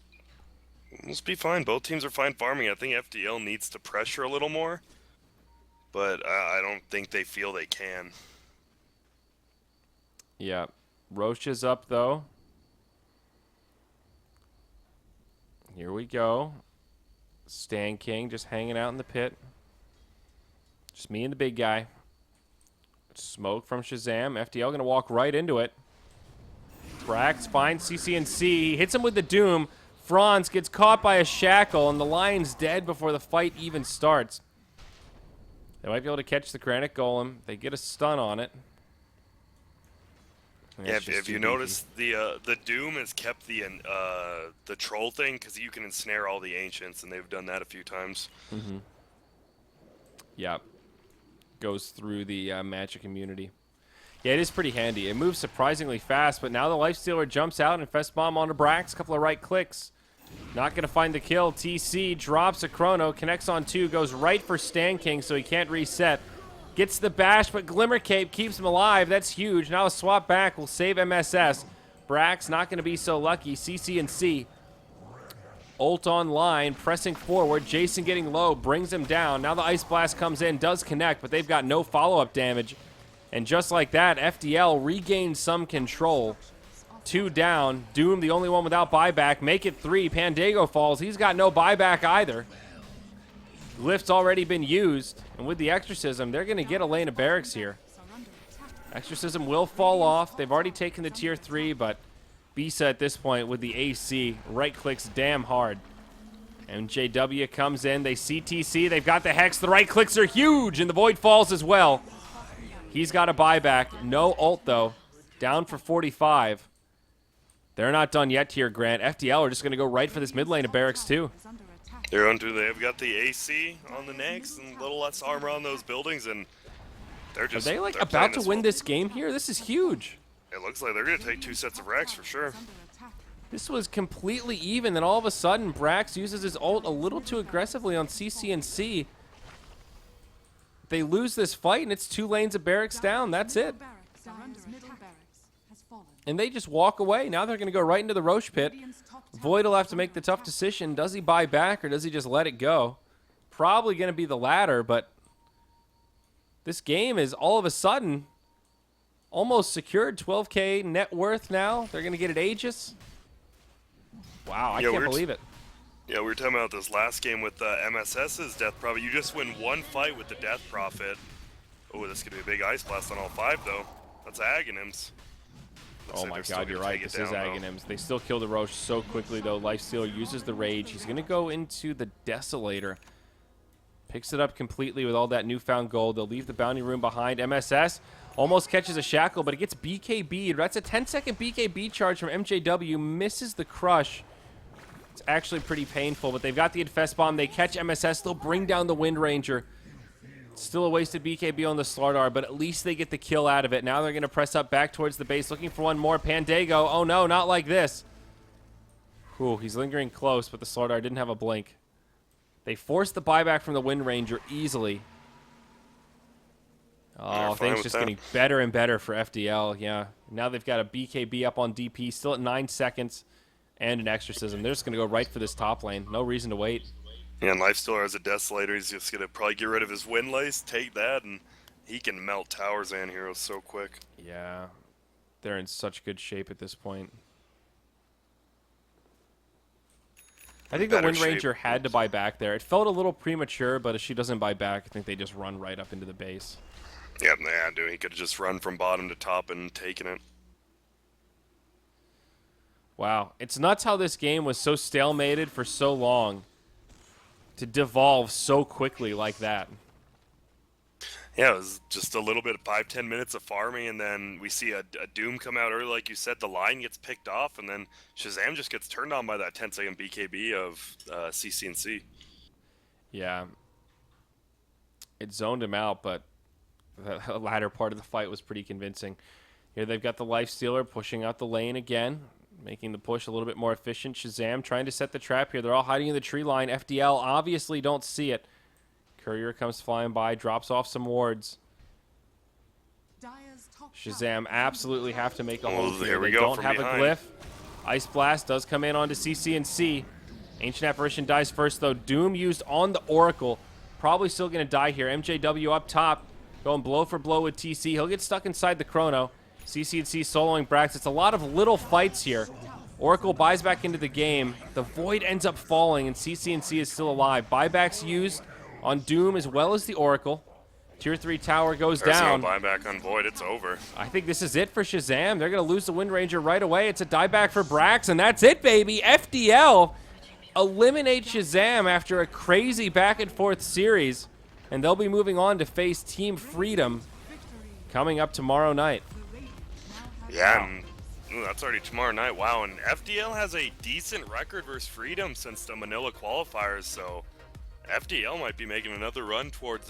be fine. Both teams are fine farming. I think FDL needs to pressure a little more. But I don't think they feel they can. Yeah. Roche is up, though. Here we go. Stan King just hanging out in the pit. Just me and the big guy. Smoke from Shazam. FDL going to walk right into it. Brax finds CCNC. Hits him with the Doom. Franz gets caught by a shackle, and the Lion's dead before the fight even starts. They might be able to catch the Granite Golem. They get a stun on it. Yeah, if you notice, the Doom has kept the troll thing because you can ensnare all the ancients, and they've done that a few times. Mm-hmm. Yeah, goes through the magic immunity. Yeah, it is pretty handy. It moves surprisingly fast, but now the Lifestealer jumps out and Fest Bomb onto Brax. Couple of right clicks. Not going to find the kill. TC drops a Chrono, connects on 2, goes right for Stan King so he can't reset. Gets the bash, but Glimmer Cape keeps him alive. That's huge. Now a swap back will save MSS. Brax not going to be so lucky. CC&C. Ult online, pressing forward. Jason getting low, brings him down. Now the Ice Blast comes in, does connect, but they've got no follow-up damage. And just like that, FDL regains some control. 2 down. Doom, the only one without buyback. Make it 3. Pandago falls. He's got no buyback either. Glyph's already been used, and with the Exorcism, they're going to get a lane of barracks here. Exorcism will fall off. They've already taken the tier 3, but Bisa at this point with the AC right-clicks damn hard. MJW comes in. They see TC. They've got the Hex. The right-clicks are huge, and the Void falls as well. He's got a buyback. No ult, though. Down for 45. They're not done yet here, Grant. FDL are just going to go right for this mid lane of barracks, too. They're onto. They've got the AC on the next and a little less armor on those buildings, and they're just. Are they like they're about playing to win this game here? This is huge. It looks like they're gonna take 2 sets of racks for sure. This was completely even. Then all of a sudden, Brax uses his ult a little too aggressively on CC&C. They lose this fight, and it's 2 lanes of barracks down. That's it. And they just walk away. Now they're going to go right into the Roche pit. Void will have to make the tough decision. Does he buy back or does he just let it go? Probably going to be the latter, but this game is all of a sudden almost secured. 12K net worth now. They're going to get it Aegis. Wow, I can't believe it. Yeah, we were talking about this last game with MSS's Death Prophet. You just win 1 fight with the Death Prophet. Oh, this could be a big Ice Blast on all 5, though. That's Aghanims. Oh my god, you're right. This is Aghanims. They still kill the Roche so quickly, though. Lifestealer uses the Rage. He's going to go into the Desolator. Picks it up completely with all that newfound gold. They'll leave the bounty room behind. MSS almost catches a shackle, but it gets BKB'd. That's a 10-second BKB charge from MJW. Misses the crush. It's actually pretty painful, but they've got the Infest Bomb. They catch MSS. They'll bring down the Wind Ranger. Still a wasted BKB on the Slardar, but at least they get the kill out of it. Now they're going to press up back towards the base, looking for one more. Pandago. Oh, no, not like this. Ooh, he's lingering close, but the Slardar didn't have a blink. They forced the buyback from the Wind Ranger easily. Oh, things just getting better and better for FDL. Yeah, now they've got a BKB up on DP, still at 9 seconds, and an Exorcism. They're just going to go right for this top lane. No reason to wait. Yeah, and Lifestealer as a Desolator, he's just going to probably get rid of his Wind Lace, take that, and he can melt towers and heroes so quick. Yeah, they're in such good shape at this point. I think the Wind Ranger had to buy back there. It felt a little premature, but if she doesn't buy back, I think they just run right up into the base. Yeah, they had to. He could have just run from bottom to top and taken it. Wow. It's nuts how this game was so stalemated for so long. to devolve so quickly like that. Yeah, it was just a little bit of 5-10 minutes of farming, and then we see a Doom come out early, like you said. The line gets picked off, and then Shazam just gets turned on by that 10-second BKB of CC&C. Yeah. It zoned him out, but the latter part of the fight was pretty convincing. Here they've got the Lifestealer pushing out the lane again, making the push a little bit more efficient. Shazam trying to set the trap here. They're all hiding in the tree line. FDL obviously don't see it. Courier comes flying by, drops off some wards. Dire's top Shazam tower absolutely have to make a hold there here. we They go don't from have behind. a glyph. Ice Blast does come in onto CC&C. Ancient Apparition dies first, though. Doom used on the Oracle. Probably still going to die here. MJW up top, going blow for blow with TC. He'll get stuck inside the Chrono. CC&C soloing Brax. It's a lot of little fights here. Oracle buys back into the game. The Void ends up falling, and CC&C is still alive. Buybacks used on Doom as well as the Oracle. Tier 3 tower goes There's down. no buyback on Void. It's over. I think this is it for Shazam. They're going to lose the Wind Ranger right away. It's a dieback for Brax, and that's it, baby. FDL eliminate Shazam after a crazy back-and-forth series, and they'll be moving on to face Team Freedom coming up tomorrow night. Yeah, and that's already tomorrow night. Wow, and FDL has a decent record versus Freedom since the Manila qualifiers, so FDL might be making another run towards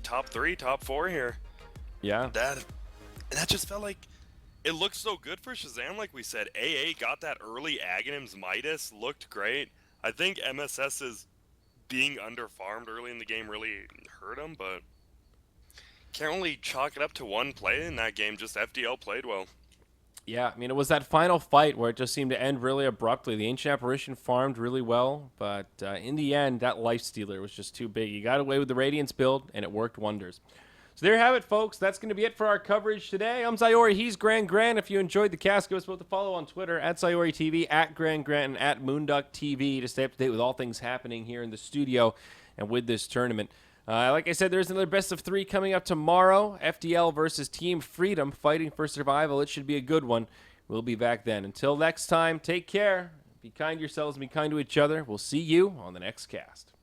top 3, top 4 here. Yeah. That just felt like it looked so good for Shazam, like we said. AA got that early Aghanim's Midas, looked great. I think MSS's being underfarmed early in the game really hurt him, but can't really chalk it up to one play in that game. Just FDL played well. Yeah, I mean, it was that final fight where it just seemed to end really abruptly. The Ancient Apparition farmed really well, but in the end, that Lifestealer was just too big. You got away with the Radiance build, and it worked wonders. So there you have it, folks. That's going to be it for our coverage today. I'm Zyori. He's GrandGrant. If you enjoyed the cast, give us both a follow on Twitter, at ZyoriTV, at GrandGrant, and at moonducktv to stay up to date with all things happening here in the studio and with this tournament. Like I said, there's another best of 3 coming up tomorrow. FDL versus Team Freedom fighting for survival. It should be a good one. We'll be back then. Until next time, take care. Be kind to yourselves and be kind to each other. We'll see you on the next cast.